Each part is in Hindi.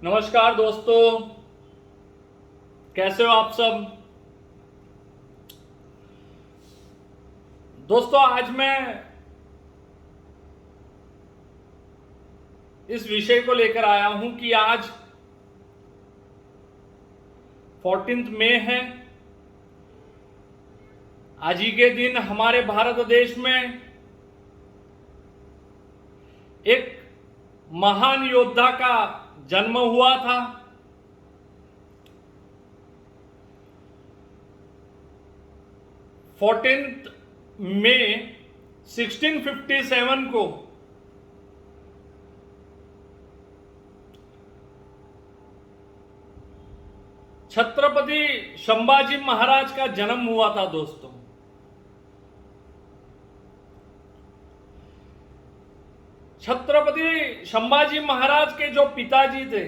नमस्कार दोस्तों, कैसे हो आप सब। दोस्तों, आज मैं इस विषय को लेकर आया हूं कि आज 14 मई है। आज ही के दिन हमारे भारत देश में एक महान योद्धा का जन्म हुआ था। फोर्टीन्थ मई 1657 को छत्रपति संभाजी महाराज का जन्म हुआ था। दोस्तों, छत्रपति संभाजी महाराज के जो पिताजी थे,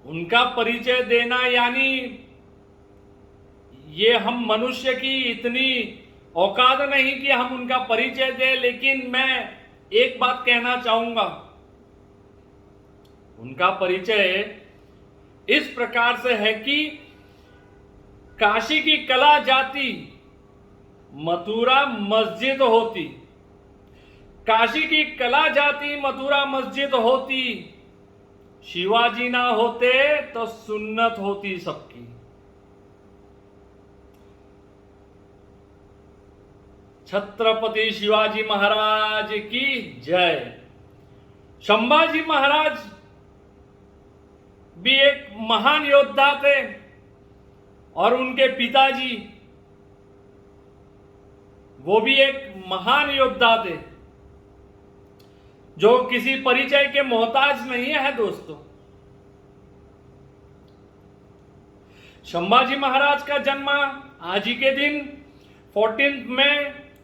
उनका परिचय देना यानी ये हम मनुष्य की इतनी औकात नहीं कि हम उनका परिचय दें, लेकिन मैं एक बात कहना चाहूंगा। उनका परिचय इस प्रकार से है कि काशी की कला जाती, मथुरा मस्जिद होती। काशी की कला जाती, मथुरा मस्जिद होती। शिवाजी ना होते तो सुन्नत होती सबकी। छत्रपति शिवाजी महाराज की जय। संभाजी महाराज भी एक महान योद्धा थे और उनके पिताजी वो भी एक महान योद्धा थे जो किसी परिचय के मोहताज नहीं है। दोस्तों, संभाजी महाराज का जन्म आज ही के दिन 14 मई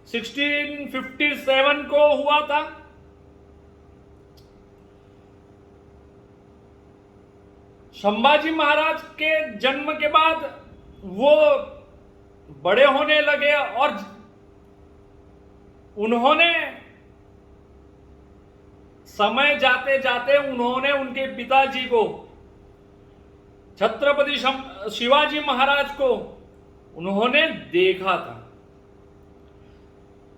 1657 को हुआ था। संभाजी महाराज के जन्म के बाद वो बड़े होने लगे और उन्होंने समय जाते जाते उन्होंने उनके पिताजी को, छत्रपति शिवाजी महाराज को उन्होंने देखा था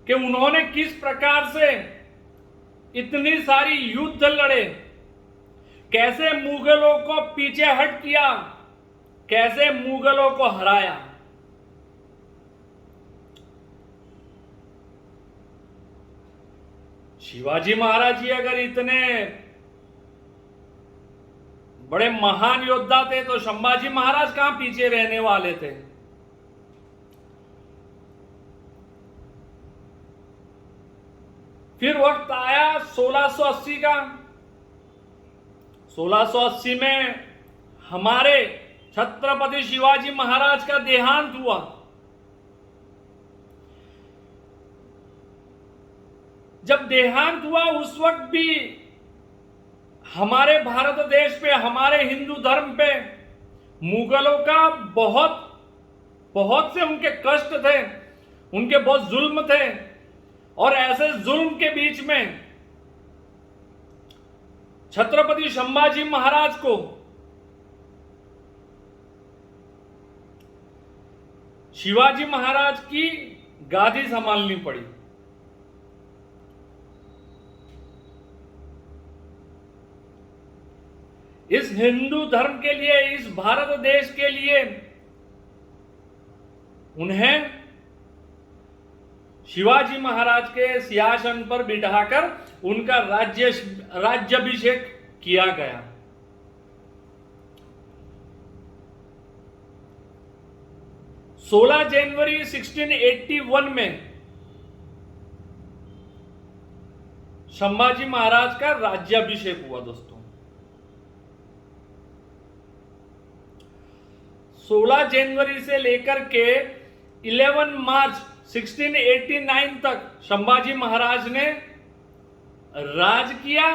कि उन्होंने किस प्रकार से इतनी सारी युद्ध लड़े, कैसे मुगलों को पीछे हट किया, कैसे मुगलों को हराया। शिवाजी महाराज जी अगर इतने बड़े महान योद्धा थे तो संभाजी महाराज कहां पीछे रहने वाले थे। फिर वक्त आया 1680 का। 1680 में हमारे छत्रपति शिवाजी महाराज का देहांत हुआ। जब देहांत हुआ उस वक्त भी हमारे भारत देश पे, हमारे हिंदू धर्म पे मुगलों का बहुत से उनके कष्ट थे, उनके बहुत जुल्म थे। और ऐसे जुल्म के बीच में छत्रपति संभाजी महाराज को शिवाजी महाराज की गादी संभालनी पड़ी। इस हिंदू धर्म के लिए, इस भारत देश के लिए उन्हें शिवाजी महाराज के सिंहासन पर बिठाकर उनका राज्याभिषेक किया गया। जनवरी 1681 में संभाजी महाराज का राज्याभिषेक हुआ। दोस्तों, 16 जनवरी से लेकर के 11 मार्च 1689 तक संभाजी महाराज ने राज किया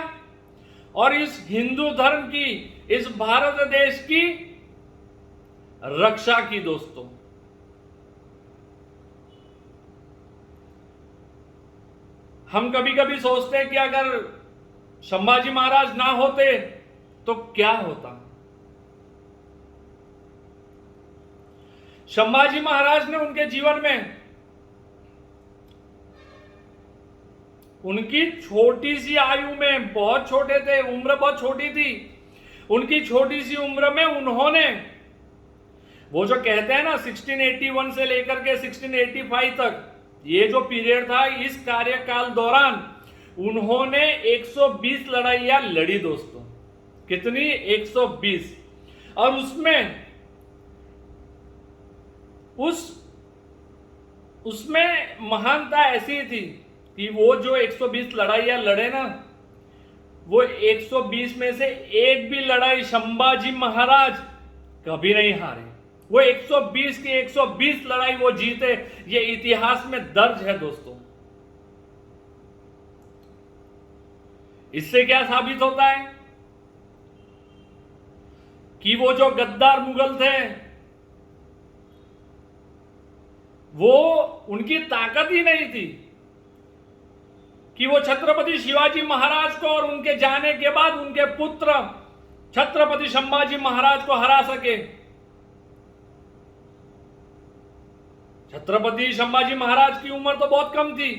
और इस हिंदू धर्म की, इस भारत देश की रक्षा की। दोस्तों, हम कभी कभी सोचते हैं कि अगर संभाजी महाराज ना होते तो क्या होता। संभाजी महाराज ने उनके जीवन में उनकी छोटी सी आयु में, बहुत छोटे थे, उम्र बहुत छोटी थी, उनकी छोटी सी उम्र में उन्होंने वो जो कहते हैं ना 1681 से लेकर के 1685 तक ये जो पीरियड था, इस कार्यकाल दौरान उन्होंने 120 लड़ाइयां लड़ी दोस्तों। कितनी? 120। और उसमें महानता ऐसी थी कि वो जो 120 लड़ाइयां लड़े ना, वो 120 में से एक भी लड़ाई संभाजी महाराज कभी नहीं हारे। वो 120 की 120 लड़ाई वो जीते, ये इतिहास में दर्ज है दोस्तों। इससे क्या साबित होता है कि वो जो गद्दार मुगल थे, वो उनकी ताकत ही नहीं थी कि वो छत्रपति शिवाजी महाराज को और उनके जाने के बाद उनके पुत्र छत्रपति संभाजी महाराज को हरा सके। छत्रपति संभाजी महाराज की उम्र तो बहुत कम थी,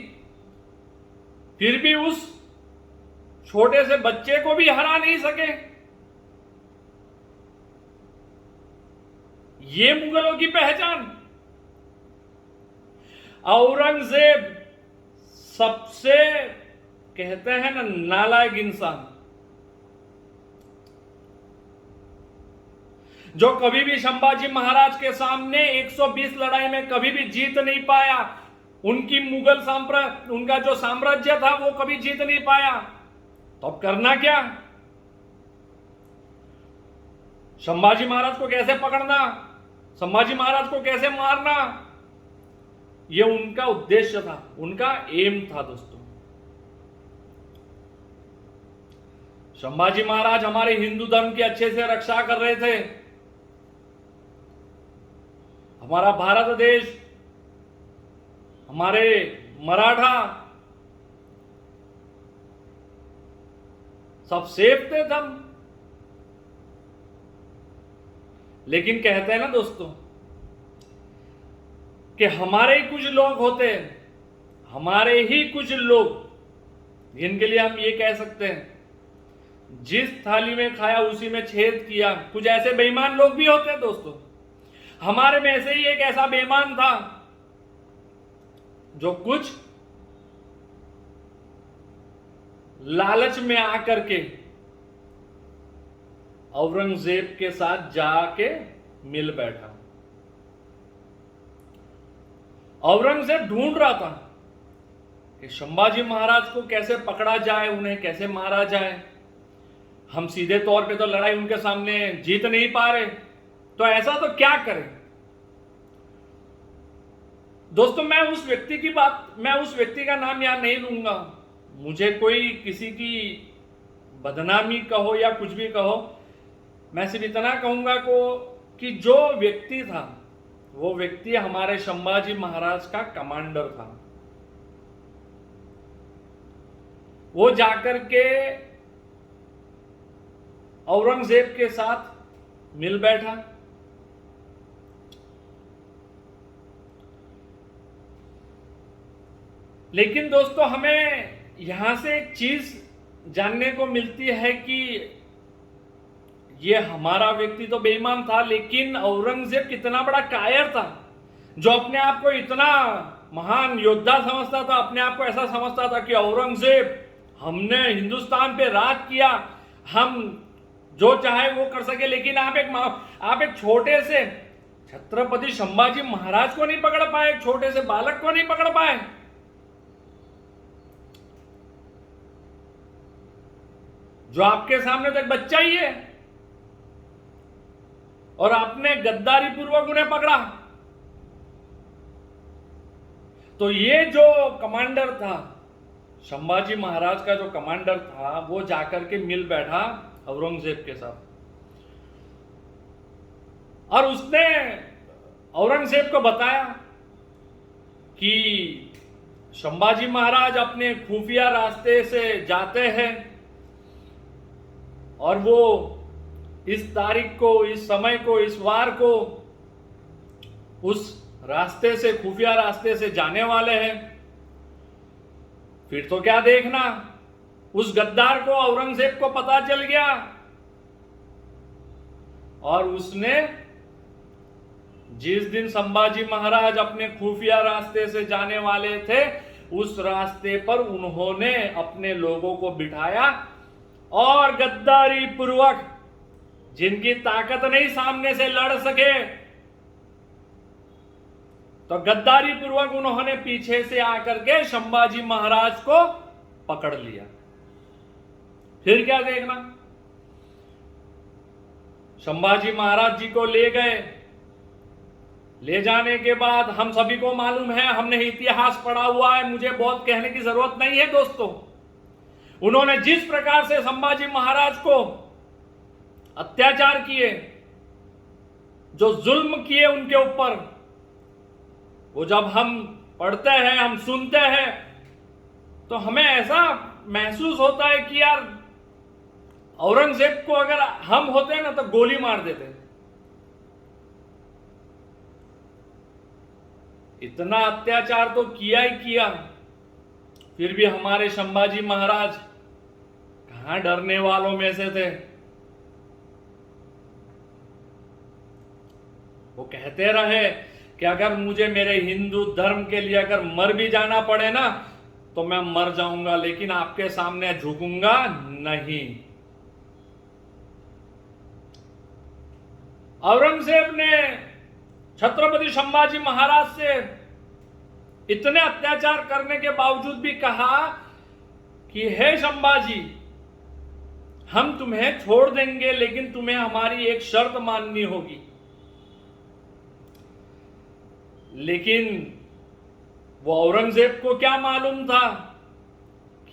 फिर भी उस छोटे से बच्चे को भी हरा नहीं सके। ये मुगलों की पहचान। औरंगजेब सबसे कहते हैं ना नालायक इंसान, जो कभी भी संभाजी महाराज के सामने 120 लड़ाई में कभी भी जीत नहीं पाया। उनकी मुगल उनका जो साम्राज्य था वो कभी जीत नहीं पाया। तो अब करना क्या? संभाजी महाराज को कैसे पकड़ना, संभाजी महाराज को कैसे मारना, ये उनका उद्देश्य था, उनका एम था दोस्तों। संभाजी महाराज हमारे हिंदू धर्म की अच्छे से रक्षा कर रहे थे। हमारा भारत देश, हमारे मराठा सब सेफ थे तब। लेकिन कहते हैं ना दोस्तों कि हमारे ही कुछ लोग होते हैं, हमारे ही कुछ लोग, जिनके लिए हम ये कह सकते हैं जिस थाली में खाया उसी में छेद किया। कुछ ऐसे बेईमान लोग भी होते हैं दोस्तों। हमारे में से ही एक ऐसा बेईमान था जो कुछ लालच में आकर के औरंगजेब के साथ जाके मिल बैठा। औरंगजेब ढूंढ रहा था कि संभाजी महाराज को कैसे पकड़ा जाए, उन्हें कैसे मारा जाए। हम सीधे तौर पे तो लड़ाई उनके सामने जीत नहीं पा रहे, तो ऐसा तो क्या करें। दोस्तों मैं उस व्यक्ति का नाम यहां नहीं लूंगा। मुझे कोई किसी की बदनामी कहो या कुछ भी कहो, मैं सिर्फ इतना कहूंगा कि जो व्यक्ति था वो व्यक्ति हमारे संभाजी महाराज का कमांडर था। वो जाकर के औरंगजेब के साथ मिल बैठा। लेकिन दोस्तों हमें यहां से एक चीज जानने को मिलती है कि ये हमारा व्यक्ति तो बेईमान था, लेकिन औरंगजेब कितना बड़ा कायर था, जो अपने आप को इतना महान योद्धा समझता था, अपने आप को ऐसा समझता था कि औरंगजेब, हमने हिंदुस्तान पे राज किया, हम जो चाहे वो कर सके। लेकिन आप एक छोटे से छत्रपति संभाजी महाराज को नहीं पकड़ पाए, एक छोटे से बालक को नहीं पकड़ पाए। जो आपके सामने तो एक बच्चा ही है, और आपने गद्दारी पूर्वक उन्हें पकड़ा। तो ये जो कमांडर था, संभाजी महाराज का जो कमांडर था, वो जाकर के मिल बैठा औरंगजेब के साथ, और उसने औरंगजेब को बताया कि संभाजी महाराज अपने खुफिया रास्ते से जाते हैं और वो इस तारीख को, इस समय को, इस वार को उस रास्ते से, खुफिया रास्ते से जाने वाले हैं। फिर तो क्या देखना, उस गद्दार को, औरंगजेब को पता चल गया और उसने जिस दिन संभाजी महाराज अपने खुफिया रास्ते से जाने वाले थे, उस रास्ते पर उन्होंने अपने लोगों को बिठाया और गद्दारी पूर्वक, जिनकी ताकत नहीं सामने से लड़ सके, तो गद्दारी पूर्वक उन्होंने पीछे से आकर के संभाजी महाराज को पकड़ लिया। फिर क्या देखना, संभाजी महाराज जी को ले गए। ले जाने के बाद हम सभी को मालूम है, हमने इतिहास पढ़ा हुआ है, मुझे बहुत कहने की जरूरत नहीं है दोस्तों, उन्होंने जिस प्रकार से संभाजी महाराज को अत्याचार किए, जो जुल्म किए उनके ऊपर, वो जब हम पढ़ते हैं, हम सुनते हैं, तो हमें ऐसा महसूस होता है कि यार औरंगजेब को अगर हम होते ना तो गोली मार देते। इतना अत्याचार तो किया ही किया, फिर भी हमारे संभाजी महाराज कहां डरने वालों में से थे। वो कहते रहे कि अगर मुझे मेरे हिंदू धर्म के लिए अगर मर भी जाना पड़े ना तो मैं मर जाऊंगा, लेकिन आपके सामने झुकूंगा नहीं। औरंगजेब ने छत्रपति संभाजी महाराज से इतने अत्याचार करने के बावजूद भी कहा कि हे संभाजी, हम तुम्हें छोड़ देंगे, लेकिन तुम्हें हमारी एक शर्त माननी होगी। लेकिन वो औरंगजेब को क्या मालूम था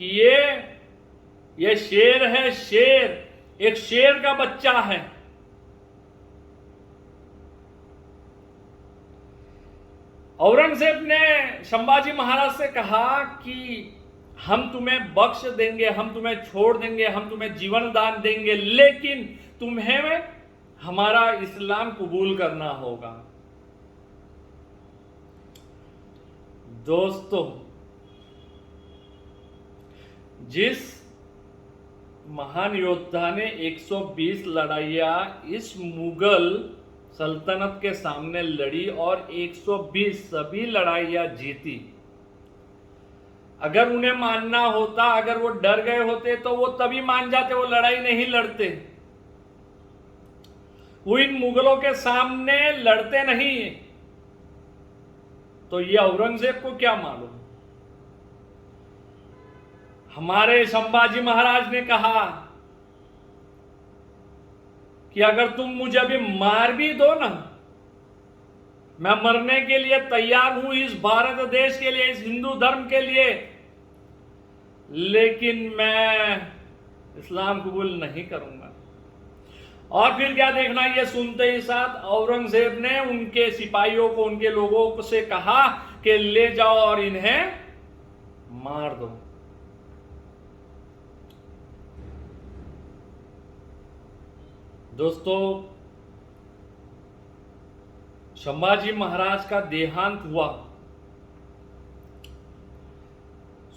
कि ये शेर है, शेर, एक शेर का बच्चा है। औरंगजेब ने संभाजी महाराज से कहा कि हम तुम्हें बख्श देंगे, हम तुम्हें छोड़ देंगे, हम तुम्हें जीवन दान देंगे, लेकिन तुम्हें हमारा इस्लाम कबूल करना होगा। दोस्तों, जिस महान योद्धा ने 120 लड़ाइयां इस मुगल सल्तनत के सामने लड़ी और 120 सभी लड़ाइयां जीती, अगर उन्हें मानना होता, अगर वो डर गए होते तो वो तभी मान जाते, वो लड़ाई नहीं लड़ते। वो इन मुगलों के सामने लड़ते नहीं। तो ये औरंगजेब को क्या मालूम। हमारे संभाजी महाराज ने कहा कि अगर तुम मुझे अभी मार भी दो ना, मैं मरने के लिए तैयार हूं इस भारत देश के लिए, इस हिंदू धर्म के लिए, लेकिन मैं इस्लाम कबूल नहीं करूंगा। और फिर क्या देखना, ये सुनते ही साथ औरंगजेब ने उनके सिपाहियों को, उनके लोगों से कहा कि ले जाओ और इन्हें मार दो। दोस्तों, संभाजी महाराज का देहांत हुआ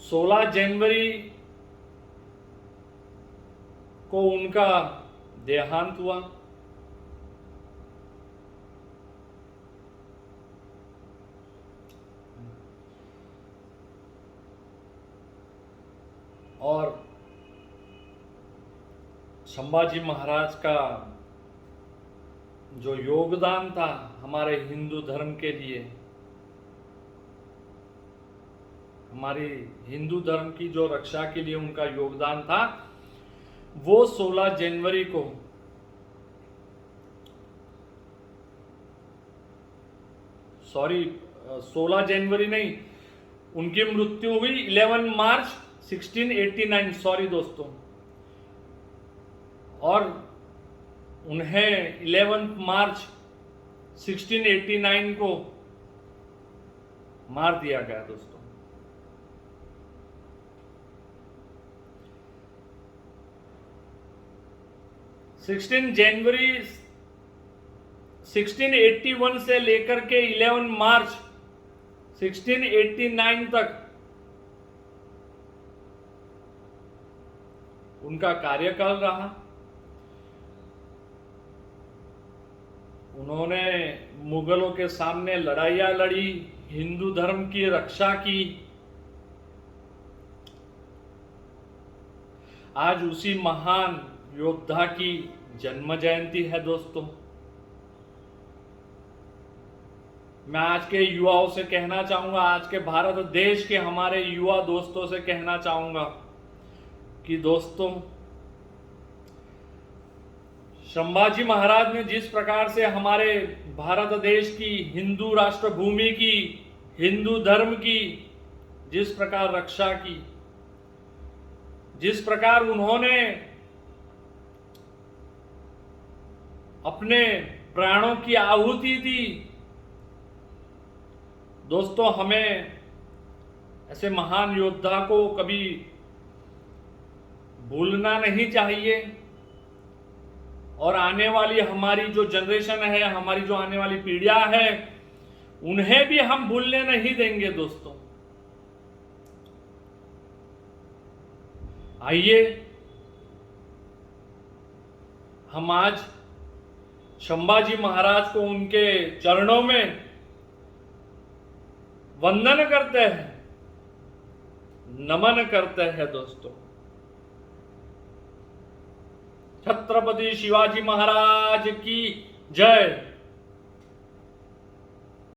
16 जनवरी को, उनका देहांत हुआ। और संभाजी महाराज का जो योगदान था हमारे हिंदू धर्म के लिए, हमारी हिंदू धर्म की जो रक्षा के लिए उनका योगदान था, वो 16 जनवरी को सॉरी 16 जनवरी नहीं, उनकी मृत्यु हुई 11 मार्च 1689, सॉरी दोस्तों। और उन्हें 11 मार्च 1689 को मार दिया गया दोस्तों। 16 जनवरी 1681 से लेकर के 11 मार्च 1689 तक उनका कार्यकाल रहा। उन्होंने मुगलों के सामने लड़ाइयां लड़ी, हिंदू धर्म की रक्षा की। आज उसी महान योद्धा की जन्म जयंती है दोस्तों। मैं आज के युवाओं से कहना चाहूंगा, आज के भारत देश के हमारे युवा दोस्तों से कहना चाहूंगा कि दोस्तों, संभाजी महाराज ने जिस प्रकार से हमारे भारत देश की, हिंदू राष्ट्र भूमि की, हिंदू धर्म की जिस प्रकार रक्षा की, जिस प्रकार उन्होंने अपने प्राणों की आहुति दी, दोस्तों हमें ऐसे महान योद्धा को कभी भूलना नहीं चाहिए। और आने वाली हमारी जो जनरेशन है, हमारी जो आने वाली पीढ़ियां है, उन्हें भी हम भूलने नहीं देंगे दोस्तों। आइए हम आज संभाजी महाराज को उनके चरणों में वंदन करते हैं, नमन करते हैं दोस्तों। छत्रपति शिवाजी महाराज की जय।